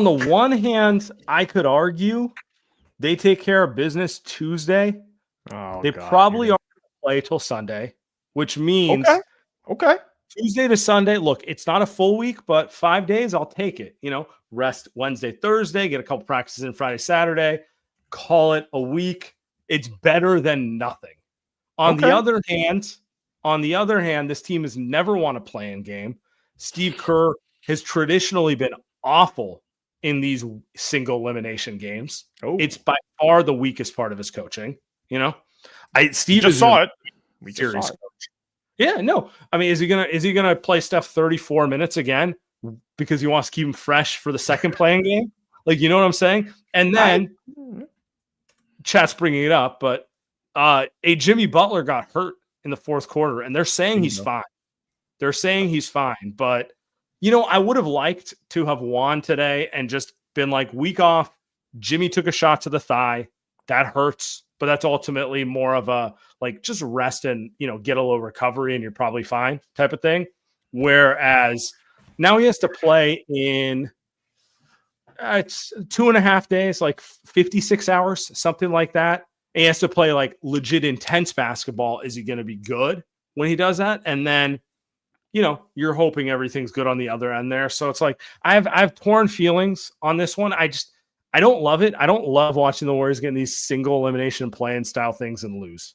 the one hand, I could argue they take care of business Tuesday. They probably aren't going to play till Sunday, which means okay. Tuesday to Sunday. Look, it's not a full week, but 5 days, I'll take it. Rest Wednesday, Thursday, get a couple practices in Friday, Saturday, call it a week. It's better than nothing. On the other hand, this team has never won a play-in game. Steve Kerr has traditionally been awful in these single elimination games. It's by far the weakest part of his coaching. Steve just saw it. We just saw it. Yeah, no. I mean, is he gonna play Steph 34 minutes again because he wants to keep him fresh for the second playing game? Like, you know what I'm saying? And then chat's bringing it up, but a Jimmy Butler got hurt in the fourth quarter, and they're saying he's fine. They're saying he's fine, but I would have liked to have won today and just been like, week off. Jimmy took a shot to the thigh. That hurts, but that's ultimately more of a just rest and get a little recovery and you're probably fine type of thing. Whereas now he has to play in it's 2.5 days, 56 hours, something like that. And he has to play legit intense basketball. Is he going to be good when he does that? And then you're hoping everything's good on the other end there. So it's I have torn feelings on this one. I don't love it. I don't love watching the Warriors getting these single elimination play-in style things and lose.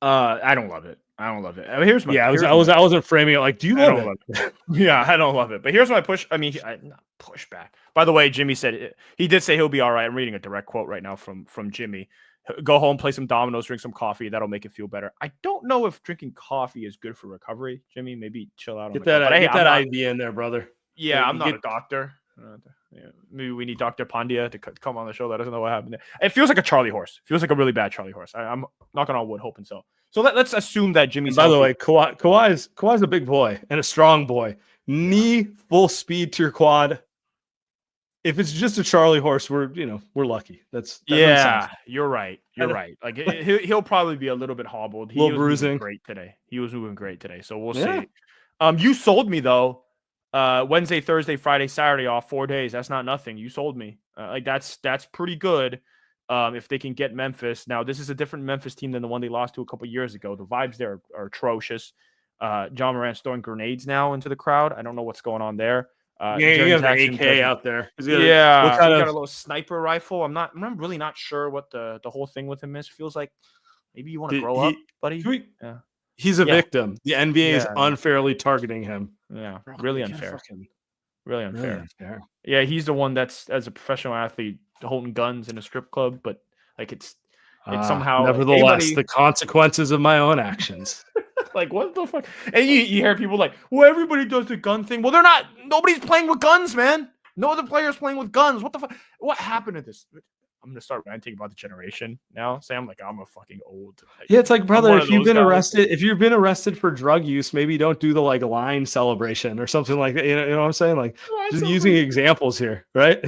I don't love it. I mean, here's my I wasn't framing it like, do you love it? Yeah, I don't love it. But here's my push. I mean, not pushback. By the way, Jimmy said he did say he'll be all right. I'm reading a direct quote right now from Jimmy. Go home, play some dominoes, drink some coffee. That'll make it feel better. I don't know if drinking coffee is good for recovery, Jimmy. Maybe chill out. Get that IV in there, brother. Yeah, I'm not a doctor. Maybe we need Dr. Pandya to come on the show. That doesn't know what happened there. It feels like a Charlie horse. It feels like a really bad Charlie horse. I'm knocking on wood, hoping so. So let's assume that Jimmy's. By the way, Kawhi's a big boy and a strong boy. Knee full speed to your quad. If it's just a Charlie horse, we're lucky. You're right. You're right. He'll probably be a little bit hobbled. He was bruising. Great today. He was moving great today. So we'll see. You sold me though. Wednesday, Thursday, Friday, Saturday off 4 days. That's not nothing. You sold me. That's pretty good. if they can get Memphis. Now, this is a different Memphis team than the one they lost to a couple years ago. The vibes there are atrocious. John Morant's throwing grenades now into the crowd. I don't know what's going on there. You have the AK out there. What kind of? Got a little sniper rifle. I'm really not sure what the whole thing with him is. Feels like maybe you want to grow up, buddy. He's a victim. The NBA is unfairly targeting him. Yeah, really unfair. Really unfair. Yeah, he's the one that's, as a professional athlete, holding guns in a strip club, but like it's somehow. Nevertheless, the consequences of my own actions. Like, what the fuck? And you hear people like, well, everybody does the gun thing. Well, they're not. Nobody's playing with guns, man. No other players playing with guns. What the fuck? What happened to this? I'm gonna start ranting about the generation now, Sam. Like, I'm a fucking old. Yeah, it's like, brother, if you've been arrested for drug use, maybe don't do the like line celebration or something like that. You know what I'm saying? Like, just using examples here, right?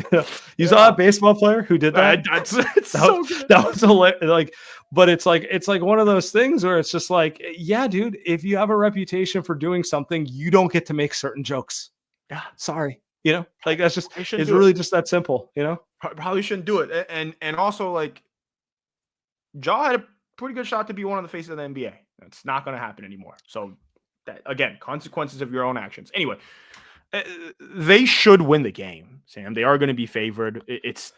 You saw a baseball player who did that. That was like, but it's like one of those things where it's just like, yeah, dude, if you have a reputation for doing something, you don't get to make certain jokes. Yeah, sorry. You know, like that's just it's really just that simple, you know. Probably shouldn't do it. And also, like, Ja had a pretty good shot to be one of the faces of the NBA. That's not going to happen anymore. So, that, again, consequences of your own actions. Anyway, they should win the game, Sam. They are going to be favored.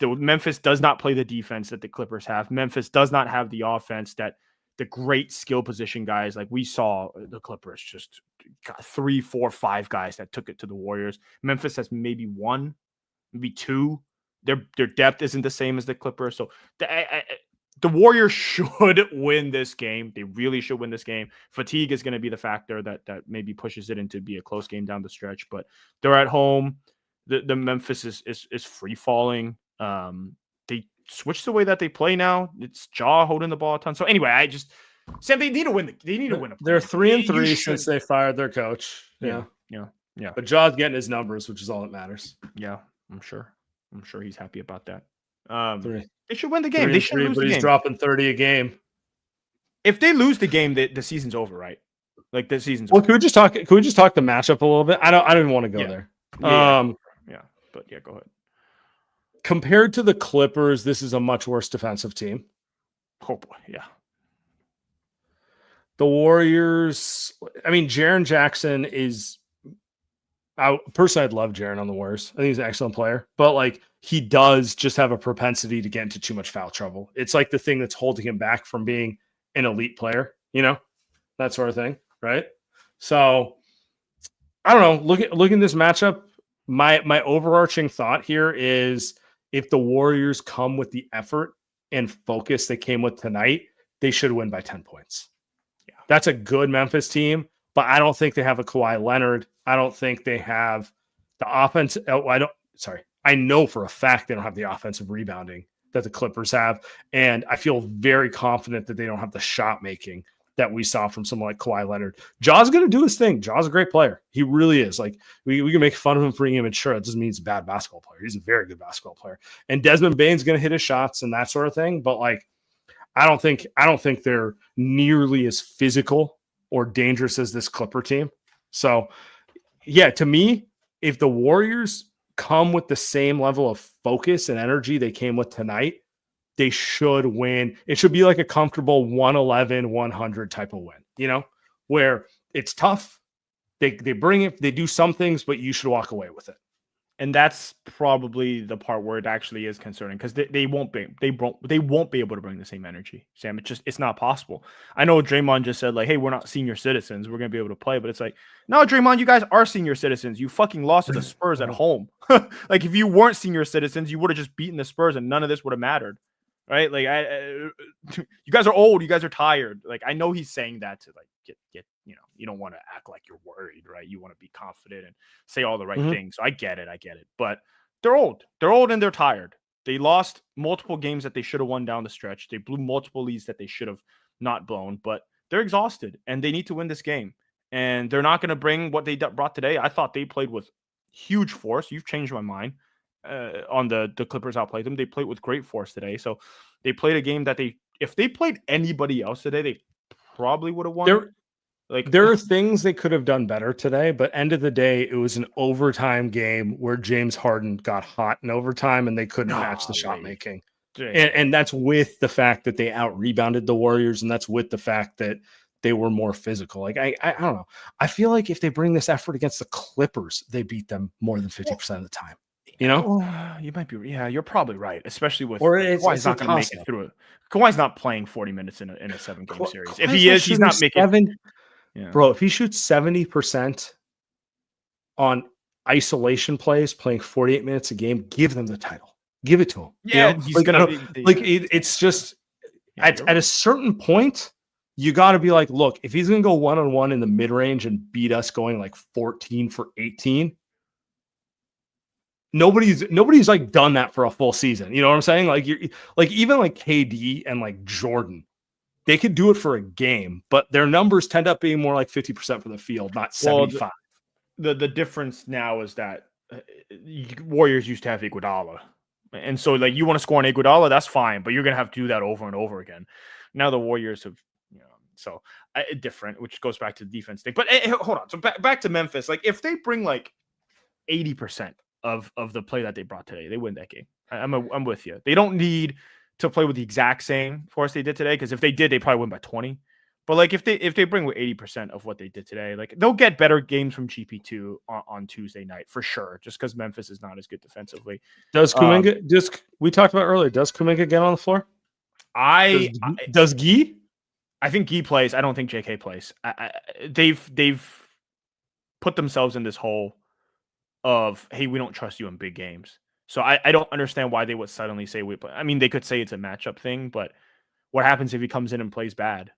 Memphis does not play the defense that the Clippers have. Memphis does not have the offense that the great skill position guys, like we saw the Clippers just got 3, 4, 5 guys that took it to the Warriors. Memphis has maybe 1, maybe 2. Their depth isn't the same as the Clippers. So the Warriors should win this game. They really should win this game. Fatigue is going to be the factor that maybe pushes it into be a close game down the stretch. But they're at home. The Memphis is free falling. They switched the way that they play now. It's Ja holding the ball a ton. So anyway, Sam, they need to win. They need to win. They're 3-3 since they fired their coach. Yeah. But Ja's getting his numbers, which is all that matters. Yeah, I'm sure he's happy about that. They should win the game. 3-3, they should lose but the he's game. dropping 30 a game. If they lose the game, the season's over, right? Like the season's over. Over. Could we just talk the matchup a little bit? I don't even want to go there. But go ahead. Compared to the Clippers, this is a much worse defensive team. Oh boy, yeah. The Warriors, I mean, Jaren Jackson is. Personally, I'd love Jaren on the Warriors. I think he's an excellent player, but like he does just have a propensity to get into too much foul trouble. It's like the thing that's holding him back from being an elite player, you know, that sort of thing, right? So I don't know. Look in this matchup. My overarching thought here is if the Warriors come with the effort and focus they came with tonight, they should win by 10 points. Yeah, that's a good Memphis team. But I don't think they have a Kawhi Leonard. I don't think they have the offense. I know for a fact they don't have the offensive rebounding that the Clippers have. And I feel very confident that they don't have the shot making that we saw from someone like Kawhi Leonard. Ja's going to do his thing. Ja's a great player. He really is. Like we can make fun of him for being immature. It doesn't mean he's a bad basketball player. He's a very good basketball player. And Desmond Bane's going to hit his shots and that sort of thing. But like, I don't think they're nearly as physical or dangerous as this Clipper team. So, yeah, to me, if the Warriors come with the same level of focus and energy they came with tonight, they should win. It should be like a comfortable 111-100 type of win, you know, where it's tough. They bring it, they do some things, but you should walk away with it. And that's probably the part where it actually is concerning because they won't be able to bring the same energy, Sam. It's not possible. I know Draymond just said like, "Hey, we're not senior citizens. We're gonna be able to play," but it's like, no, Draymond, you guys are senior citizens. You fucking lost to the Spurs at home. Like if you weren't senior citizens, you would have just beaten the Spurs, and none of this would have mattered, right? Like you guys are old. You guys are tired. Like I know he's saying that to like get. You know, you don't want to act like you're worried, right? You want to be confident and say all the right things. So I get it. But they're old. They're old and they're tired. They lost multiple games that they should have won down the stretch. They blew multiple leads that they should have not blown, but they're exhausted and they need to win this game. And they're not going to bring what they brought today. I thought they played with huge force. You've changed my mind on the Clippers outplayed them. They played with great force today. So they played a game that if they played anybody else today, they probably would have won. There are things they could have done better today, but end of the day, it was an overtime game where James Harden got hot in overtime and they couldn't match the shot making. And that's with the fact that they out-rebounded the Warriors, and that's with the fact that they were more physical. Like, I don't know. I feel like if they bring this effort against the Clippers, they beat them more than 50% of the time. You know? Oh, you might be. Yeah, you're probably right. Especially with Kawhi's not going to make it through it. Kawhi's not playing 40 minutes in a 7-game series. If he is, he's not making. Bro, if he shoots 70% on isolation plays, playing 48 minutes a game, give them the title. Give it to him. Yeah, he's gonna it's just at a certain point, you got to be like, look, if he's gonna go 1-on-1 in the mid range and beat us going like 14 for 18. Nobody's like done that for a full season. You know what I'm saying? Like, you're like, even like KD and like Jordan, they could do it for a game, but their numbers tend up being more like 50% for the field, not 75. The difference now is that Warriors used to have Iguodala, and so like you want to score on Iguodala, that's fine, but you're gonna have to do that over and over again. Now the Warriors have, so different, which goes back to the defense thing. But hold on, so back to Memphis. Like, if they bring like 80% of the play that they brought today, they win that game. I'm with you. They don't need to play with the exact same force they did today, because if they did, they probably win by 20. But like, if they bring with 80% of what they did today, like, they'll get better games from GP2 on Tuesday night for sure, just because Memphis is not as good defensively. Does Kuminga we talked about earlier, does Kuminga get on the floor? Does Guy? I think Guy plays. I don't think JK plays. They've put themselves in this hole of, hey, we don't trust you in big games. So I don't understand why they would suddenly say we play. I mean, they could say it's a matchup thing, but what happens if he comes in and plays bad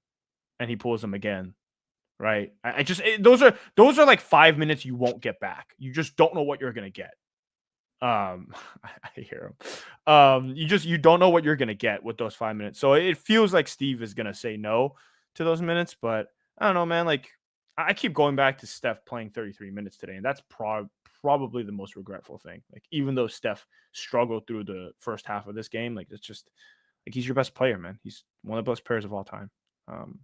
and he pulls them again? Right. Those are like 5 minutes you won't get back. You just don't know what you're gonna get. I hear him. You don't know what you're gonna get with those 5 minutes. So it feels like Steve is gonna say no to those minutes, but I don't know, man. Like, I keep going back to Steph playing 33 minutes today, and that's probably the most regretful thing. Like, even though Steph struggled through the first half of this game, like, it's just like, he's your best player, man. He's one of the best players of all time.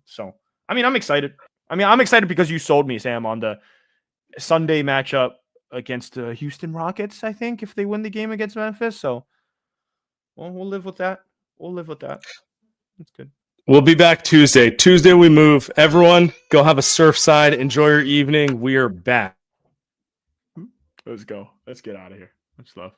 So I mean, I'm excited. I'm excited because you sold me, Sam, on the Sunday matchup against the Houston Rockets, I think, if they win the game against Memphis. So, well, we'll live with that. That's good. We'll be back Tuesday. Tuesday we move. Everyone, go have a Surfside. Enjoy your evening. We are back. Let's go. Let's get out of here. Much love.